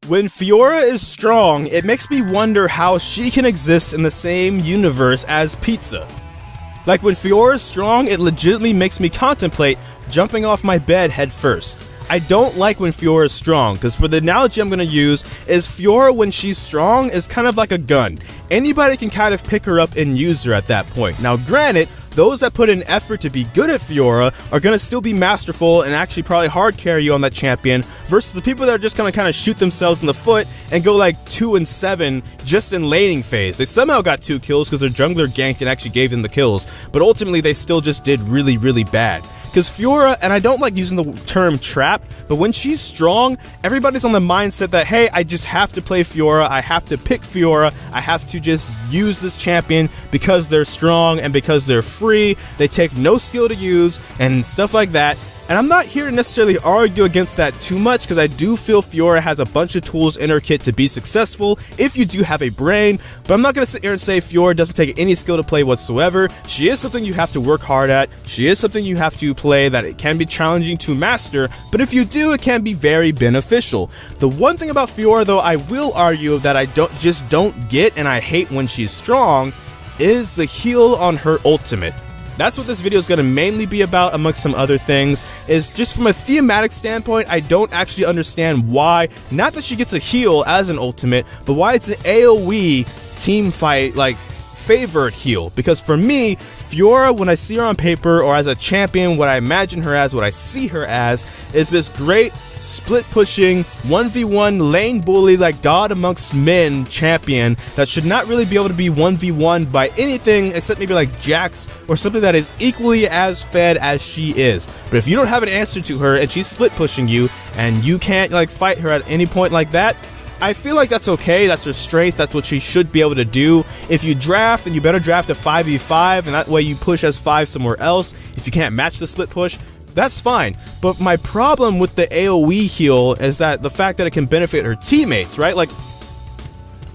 When Fiora is strong, it makes me wonder how she can exist in the same universe as pizza. Like, when Fiora is strong, it legitimately makes me contemplate jumping off my bed head first. I don't like when Fiora is strong, because for the analogy I'm going to use is Fiora, when she's strong, is kind of like a gun. Anybody can kind of pick her up and use her at that point. Now granted, those that put in effort to be good at Fiora are going to still be masterful and actually probably hard carry you on that champion, versus the people that are just going to kind of shoot themselves in the foot and go like 2 and 7 just in laning phase. They somehow got 2 kills because their jungler ganked and actually gave them the kills, but ultimately they still just did really, really bad. Because Fiora, and I don't like using the term trap, but when she's strong, everybody's on the mindset that, hey, I just have to play Fiora, I have to pick Fiora, I have to just use this champion because they're strong and because they're free, they take no skill to use, and stuff like that. And I'm not here to necessarily argue against that too much, because I do feel Fiora has a bunch of tools in her kit to be successful if you do have a brain, but I'm not going to sit here and say Fiora doesn't take any skill to play whatsoever. She is something you have to work hard at, she is something you have to play that it can be challenging to master, but if you do, it can be very beneficial. The one thing about Fiora, though, I will argue that I don't get, and I hate when she's strong, is the heal on her ultimate. That's what this video is going to mainly be about, amongst some other things, is just from a thematic standpoint, I don't actually understand why, not that she gets a heal as an ultimate, but why it's an AoE team fight, like, favorite heal. Because for me, Fiora, when I see her on paper, or as a champion, what I imagine her as, what I see her as, is this great split-pushing, 1v1 lane bully, like god amongst men champion that should not really be able to be 1v1 by anything except maybe like Jax or something that is equally as fed as she is. But if you don't have an answer to her and she's split-pushing you and you can't like fight her at any point like that, I feel like that's okay, that's her strength, that's what she should be able to do. If you draft, then you better draft a 5v5, and that way you push as 5 somewhere else. If you can't match the split push, that's fine. But my problem with the AoE heal is that the fact that it can benefit her teammates, right? Like,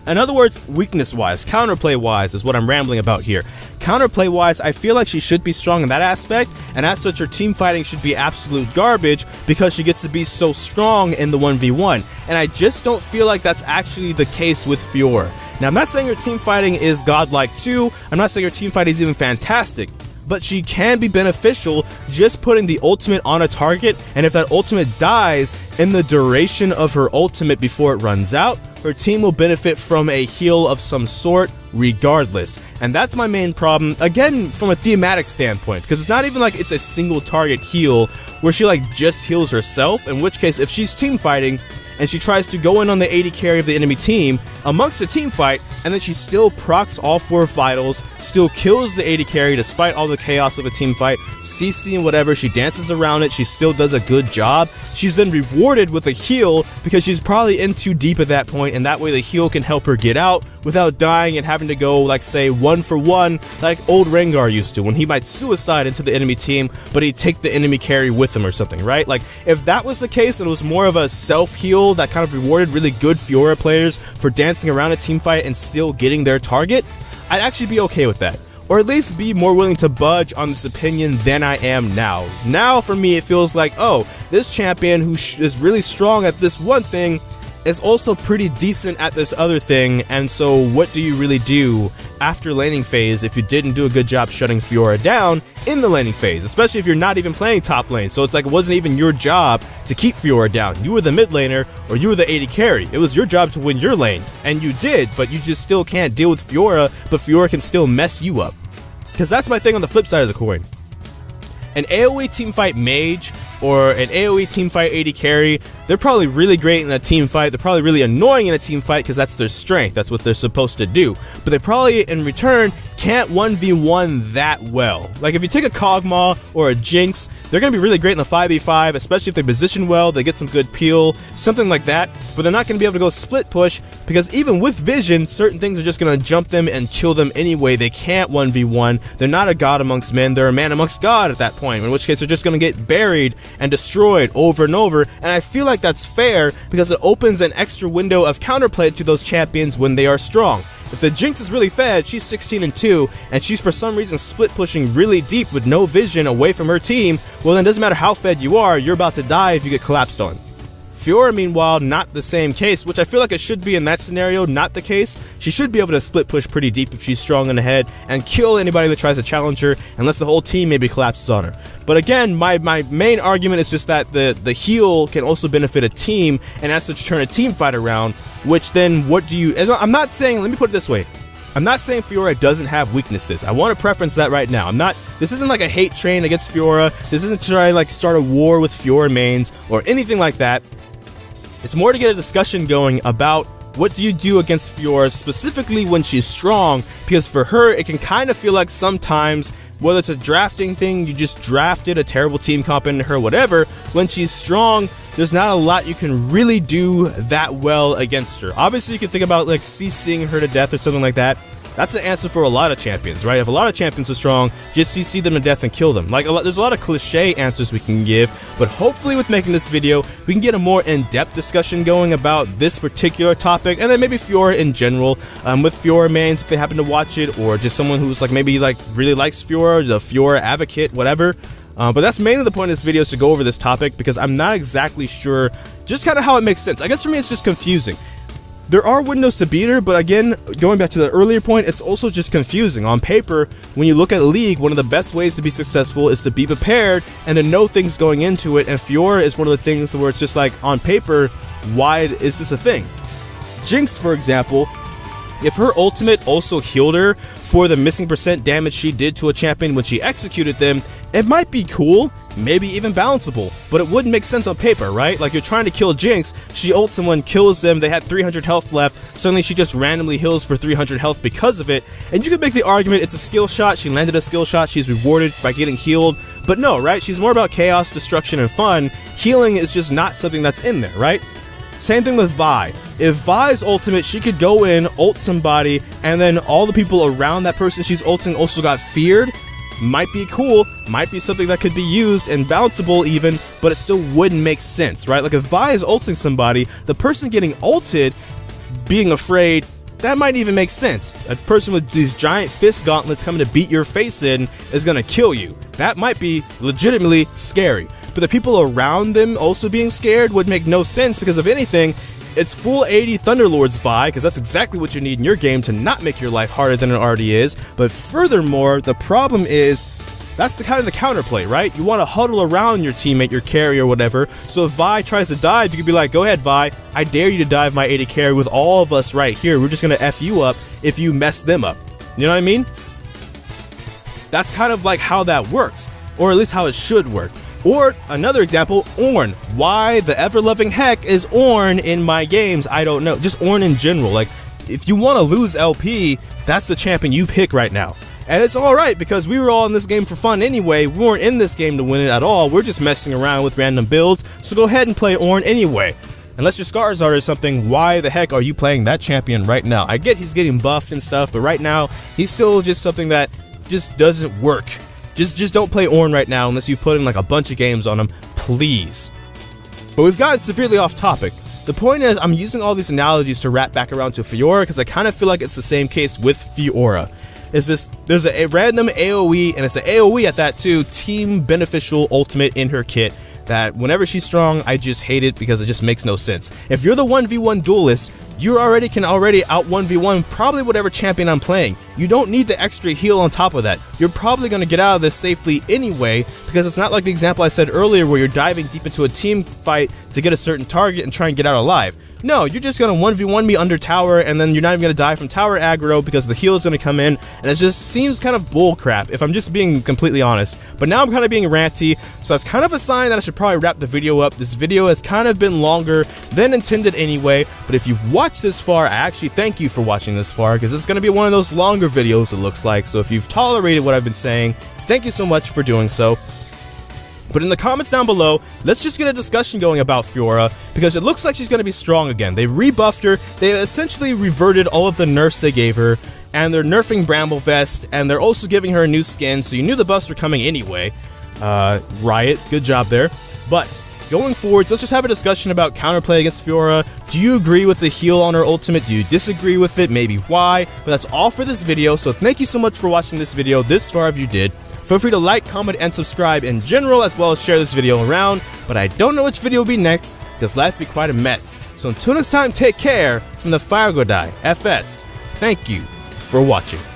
in other words, weakness-wise, counterplay-wise is what I'm rambling about here. Counterplay-wise, I feel like she should be strong in that aspect, and as such, her team fighting should be absolute garbage because she gets to be so strong in the 1v1, and I just don't feel like that's actually the case with Fiora. Now, I'm not saying her team fighting is godlike too, I'm not saying her team fighting is even fantastic, but she can be beneficial just putting the ultimate on a target, and if that ultimate dies in the duration of her ultimate before it runs out, her team will benefit from a heal of some sort regardless. And that's my main problem, again, from a thematic standpoint, because it's not even like it's a single target heal where she like just heals herself, in which case if she's team fighting and she tries to go in on the AD carry of the enemy team amongst the team fight, and then she still procs all 4 vitals, still kills the AD carry despite all the chaos of a team fight, CC and whatever, she dances around it, she still does a good job. She's then rewarded with a heal because she's probably in too deep at that point, and that way the heal can help her get out without dying and having to go, like, say, 1 for 1 like old Rengar used to, when he might suicide into the enemy team, but he'd take the enemy carry with him or something, right? Like, if that was the case and it was more of a self-heal that kind of rewarded really good Fiora players for dancing around a team fight and still getting their target, I'd actually be okay with that. Or at least be more willing to budge on this opinion than I am now. Now, for me, it feels like, oh, this champion who is really strong at this one thing is also pretty decent at this other thing, and so what do you really do after laning phase if you didn't do a good job shutting Fiora down in the laning phase, especially if you're not even playing top lane? So it's like it wasn't even your job to keep Fiora down. You were the mid laner, or you were the AD carry. It was your job to win your lane, and you did, but you just still can't deal with Fiora, but Fiora can still mess you up. Because that's my thing on the flip side of the coin. An AoE teamfight mage or an AoE teamfight AD carry, they're probably really great in a team fight, they're probably really annoying in a team fight because that's their strength, that's what they're supposed to do, but they probably in return can't 1v1 that well. Like if you take a Kog'Maw or a Jinx, they're going to be really great in the 5v5, especially if they position well, they get some good peel, something like that, but they're not going to be able to go split push because even with vision, certain things are just going to jump them and kill them anyway. They can't 1v1, they're not a god amongst men, they're a man amongst god at that point, in which case they're just going to get buried and destroyed over and over, and I feel like that's fair because it opens an extra window of counterplay to those champions when they are strong. If the Jinx is really fed, she's 16-2, and she's for some reason split pushing really deep with no vision away from her team, well then it doesn't matter how fed you are, you're about to die if you get collapsed on. Fiora, meanwhile, not the same case, which I feel like it should be in that scenario, not the case. She should be able to split push pretty deep if she's strong in the head and kill anybody that tries to challenge her, unless the whole team maybe collapses on her. But again, my main argument is just that the heal can also benefit a team, and that's to turn a team fight around, which then what do you... I'm not saying... Let me put it this way. I'm not saying Fiora doesn't have weaknesses. I want to preference that right now. This isn't like a hate train against Fiora. This isn't to try to like start a war with Fiora mains or anything like that. It's more to get a discussion going about what do you do against Fiora, specifically when she's strong, because for her, it can kind of feel like sometimes, whether it's a drafting thing, you just drafted a terrible team comp into her, whatever, when she's strong, there's not a lot you can really do that well against her. Obviously, you can think about like CCing her to death or something like that. That's the answer for a lot of champions, right? If a lot of champions are strong, just CC them to death and kill them. Like, there's a lot of cliche answers we can give, but hopefully with making this video, we can get a more in-depth discussion going about this particular topic, and then maybe Fiora in general, with Fiora mains if they happen to watch it, or just someone who's like maybe like really likes Fiora, the Fiora advocate, whatever. But that's mainly the point of this video, is to go over this topic, because I'm not exactly sure just kind of how it makes sense. I guess for me, it's just confusing. There are windows to beat her, but again, going back to the earlier point, it's also just confusing. On paper, when you look at League, one of the best ways to be successful is to be prepared and to know things going into it, and Fiora is one of the things where it's just like, on paper, why is this a thing? Jinx, for example, if her ultimate also healed her for the missing % damage she did to a champion when she executed them, it might be cool, maybe even balanceable, but it wouldn't make sense on paper, right? Like, you're trying to kill Jinx, she ults someone, kills them, they had 300 health left, suddenly she just randomly heals for 300 health because of it, and you could make the argument it's a skill shot, she landed a skill shot, she's rewarded by getting healed, but no, right? She's more about chaos, destruction, and fun. Healing is just not something that's in there, right? Same thing with Vi. If Vi's ultimate, she could go in, ult somebody, and then all the people around that person she's ulting also got feared, might be cool, might be something that could be used and bounceable even, but it still wouldn't make sense, right? Like, if Vi is ulting somebody, the person getting ulted, being afraid, that might even make sense. A person with these giant fist gauntlets coming to beat your face in is gonna kill you. That might be legitimately scary. But the people around them also being scared would make no sense, because if anything, it's full 80 Thunderlords Vi, because that's exactly what you need in your game to not make your life harder than it already is. But furthermore, the problem is, that's the kind of the counterplay, right? You want to huddle around your teammate, your carry or whatever, so if Vi tries to dive, you could be like, go ahead Vi, I dare you to dive my 80 carry with all of us right here, we're just gonna F you up if you mess them up. You know what I mean? That's kind of like how that works, or at least how it should work. Or, another example, Ornn. Why the ever-loving heck is Ornn in my games? I don't know. Just Ornn in general. Like, if you want to lose LP, that's the champion you pick right now. And it's alright, because we were all in this game for fun anyway. We weren't in this game to win it at all. We're just messing around with random builds, so go ahead and play Ornn anyway. Unless your Scarizard or something, why the heck are you playing that champion right now? I get he's getting buffed and stuff, but right now, he's still just something that just doesn't work. Just don't play Ornn right now unless you put in like a bunch of games on him, please. But we've gotten severely off topic. The point is, I'm using all these analogies to wrap back around to Fiora, because I kind of feel like it's the same case with Fiora. Is this, there's a random AoE, and it's an AoE at that too, team beneficial ultimate in her kit, that whenever she's strong, I just hate it because it just makes no sense. If you're the 1v1 duelist, you can already out 1v1 probably whatever champion I'm playing. You don't need the extra heal on top of that. You're probably going to get out of this safely anyway, because it's not like the example I said earlier where you're diving deep into a team fight to get a certain target and try and get out alive. No, you're just going to 1v1 me under tower, and then you're not even going to die from tower aggro because the heal is going to come in, and it just seems kind of bullcrap if I'm just being completely honest. But now I'm kind of being ranty, so that's kind of a sign that I should probably wrap the video up. This video has kind of been longer than intended anyway, but if you've watched this far, I actually thank you for watching this far, because it's going to be one of those longer videos it looks like. So if you've tolerated what I've been saying, thank you so much for doing so. But in the comments down below, let's just get a discussion going about Fiora, because it looks like she's going to be strong again. They rebuffed her, they essentially reverted all of the nerfs they gave her, and they're nerfing Bramble Vest, and they're also giving her a new skin, so you knew the buffs were coming anyway. Riot, good job there. But going forwards, let's just have a discussion about counterplay against Fiora. Do you agree with the heal on her ultimate? Do you disagree with it? Maybe why? But that's all for this video, so thank you so much for watching this video this far if you did. Feel free to like, comment, and subscribe in general, as well as share this video around, but I don't know which video will be next, because life be quite a mess. So until next time, take care from the Fire Godai FS. Thank you for watching.